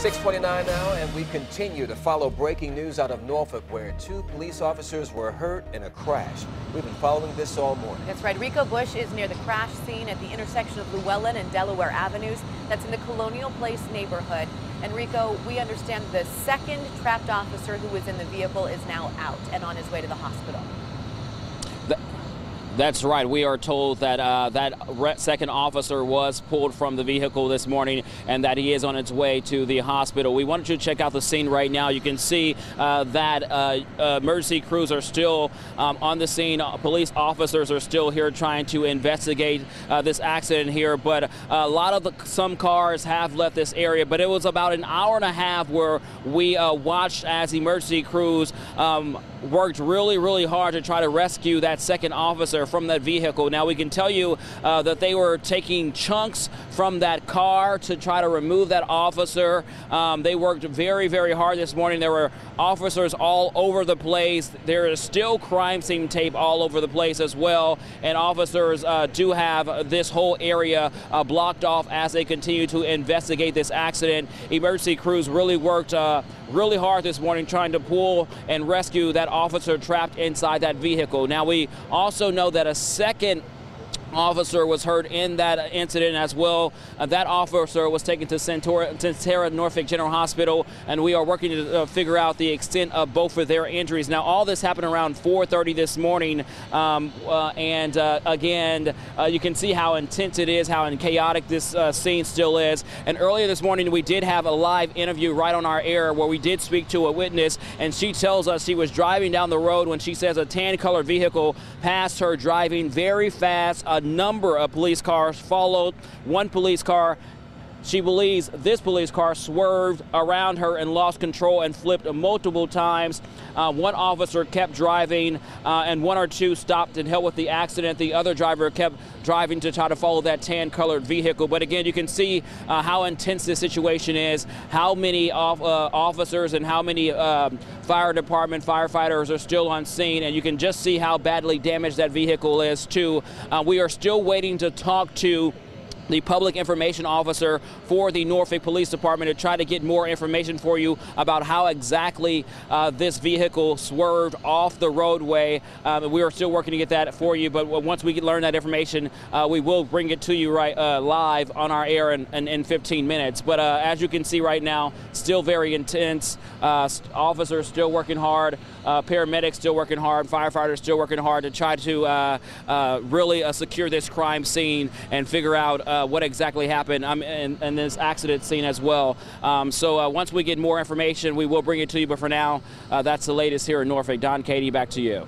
6:29 now, and we continue to follow breaking news out of Norfolk, where 2 police officers were hurt in a crash. We've been following this all morning. That's right. Rico Bush is near the crash scene at the intersection of Llewellyn and Delaware Avenues. That's in the Colonial Place neighborhood. And Rico, we understand the second trapped officer who was in the vehicle is now out and on his way to the hospital. That's right. We are told that second officer was pulled from the vehicle this morning and that he is on its way to the hospital. We wanted you to check out the scene right now. You can see that emergency crews are still on the scene. Police officers are still here trying to investigate this accident here. But a lot of some cars have left this area. But it was about an hour and a half where we watched as emergency crews worked really hard to try to rescue that second officer from that vehicle. Now, we can tell you that they were taking chunks from that car to try to remove that officer. They worked very hard this morning. There were officers all over the place. There is still crime scene tape all over the place as well, and officers do have this whole area blocked off as they continue to investigate this accident. Emergency crews really worked really hard this morning trying to pull and rescue that officer trapped inside that vehicle. Now, we also know that a second officer was hurt in that incident as well. That officer was taken to Centera Norfolk General Hospital, and we are working to figure out the extent of both of their injuries. Now, all this happened around 4:30 this morning, again, you can see how intense it is, how chaotic this scene still is. And earlier this morning, we did have a live interview right on our air where we did speak to a witness, and she tells us she was driving down the road when she says a tan-colored vehicle passed her driving very fast. A number of police cars followed. One police car, she believes this police car swerved around her and lost control and flipped multiple times. One officer kept driving and one or two stopped and helped with the accident. The other driver kept driving to try to follow that tan-colored vehicle. But again, you can see how intense this situation is, how many officers and how many fire department firefighters are still on scene, and you can just see how badly damaged that vehicle is too. We are still waiting to talk to the public information officer for the Norfolk Police Department to try to get more information for you about how exactly this vehicle swerved off the roadway. We are still working to get that for you, but once we learn that information, we will bring it to you live on our air in 15 minutes. But as you can see right now, still very intense. Officers still working hard, paramedics still working hard, firefighters still working hard to try to really secure this crime scene and figure out what exactly happened in this accident scene as well. So once we get more information, we will bring it to you. But for now, that's the latest here in Norfolk. Don, Katie, back to you.